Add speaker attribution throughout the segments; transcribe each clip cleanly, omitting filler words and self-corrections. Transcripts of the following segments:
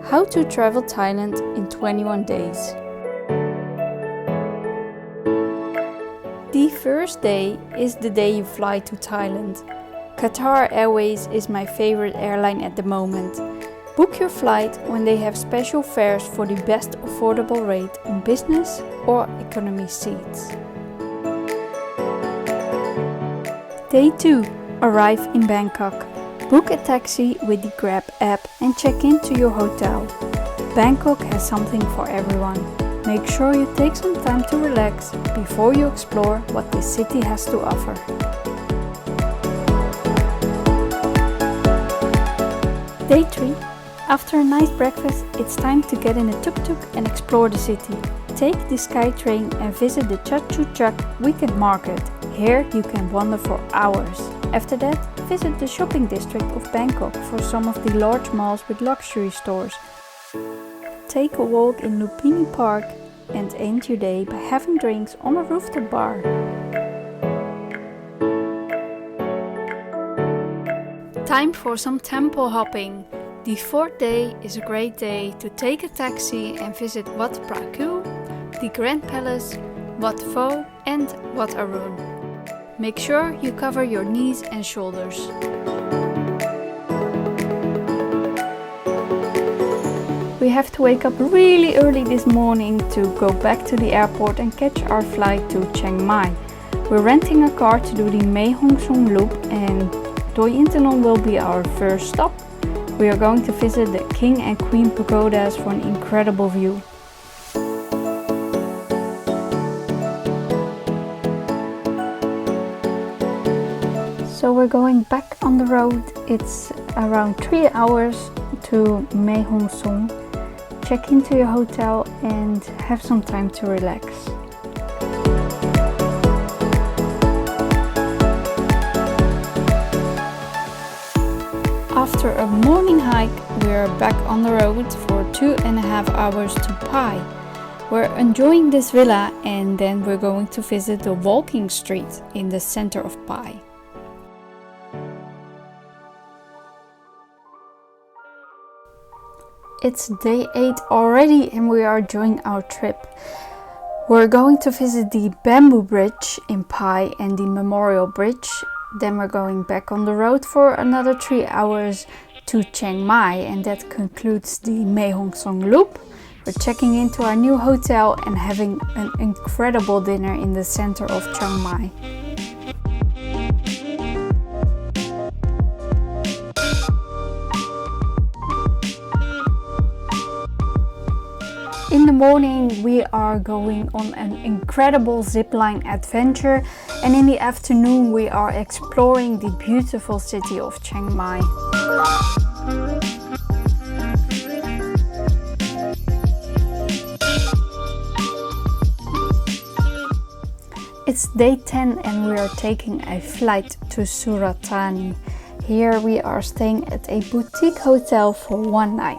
Speaker 1: How to travel Thailand in 21 days. The first day is the day you fly to Thailand. Qatar Airways is my favorite airline at the moment. Book your flight when they have special fares for the best affordable rate on business or economy seats. Day 2. Arrive in Bangkok. Book a taxi with the Grab app and check into your hotel. Bangkok has something for everyone. Make sure you take some time to relax before you explore what this city has to offer. Day 3. After a nice breakfast, it's time to get in a tuk-tuk and explore the city. Take the SkyTrain and visit the Chatuchak Weekend Market. Here you can wander for hours. After that, visit the shopping district of Bangkok for some of the large malls with luxury stores. Take a walk in Lumpini Park and end your day by having drinks on a rooftop bar. Time for some temple hopping. The fourth day is a great day to take a taxi and visit Wat Praku, the Grand Palace, Wat Pho and Wat Arun. Make sure you cover your knees and shoulders. We have to wake up really early this morning to go back to the airport and catch our flight to Chiang Mai. We're renting a car to do the Mae Hong Son loop and Doi Intanon will be our first stop. We are going to visit the King and Queen pagodas for an incredible view. So we're going back on the road. It's around 3 hours to Mae Hong Son. Check into your hotel and have some time to relax. After a morning hike, we are back on the road for 2.5 hours to Pai. We're enjoying this villa and then we're going to visit the walking street in the center of Pai. It's day 8 already and we are enjoying our trip. We're going to visit the Bamboo Bridge in Pai and the Memorial Bridge. Then we're going back on the road for another 3 hours to Chiang Mai and that concludes the Mae Hong Son loop. We're checking into our new hotel and having an incredible dinner in the center of Chiang Mai. In the morning we are going on an incredible zipline adventure and in the afternoon we are exploring the beautiful city of Chiang Mai. It's day 10 and we are taking a flight to Surat Thani. Here we are staying at a boutique hotel for one night.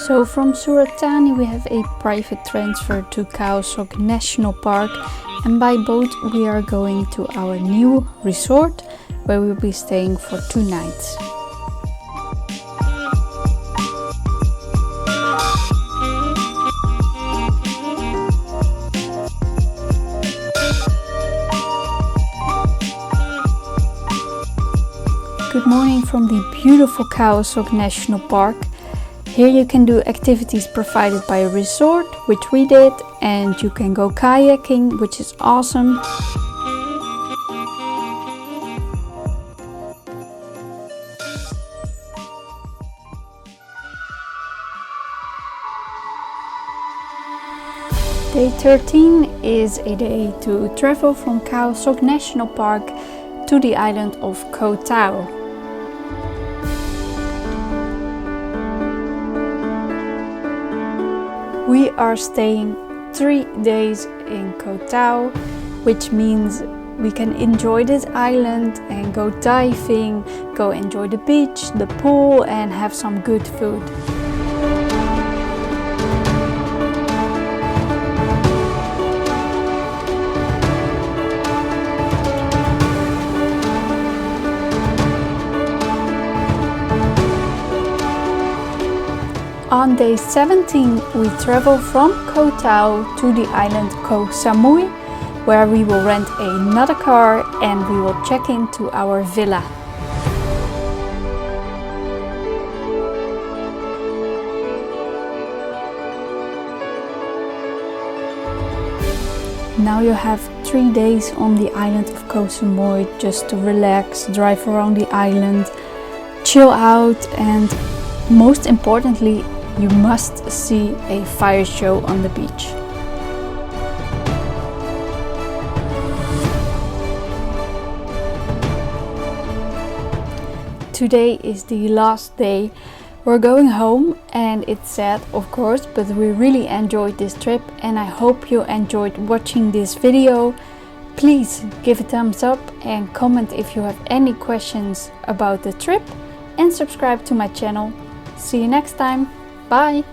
Speaker 1: So from Surat Thani we have a private transfer to Khao National Park and by boat we are going to our new resort where we'll be staying for 2 nights. Good morning from the beautiful Khao National Park. Here you can do activities provided by a resort, which we did, and you can go kayaking, which is awesome. Day 13 is a day to travel from Khao National Park to the island of Koh Tao. We are staying 3 days in Koh Tao, which means we can enjoy this island and go diving, go enjoy the beach, the pool and have some good food. On day 17 we travel from Koh Tao to the island Koh Samui, where we will rent another car and we will check into our villa. Now you have 3 days on the island of Koh Samui just to relax, drive around the island, chill out, and most importantly, you must see a fire show on the beach. Today is the last day. We're going home and it's sad, of course, but we really enjoyed this trip and I hope you enjoyed watching this video. Please give a thumbs up and comment if you have any questions about the trip and subscribe to my channel. See you next time. Bye!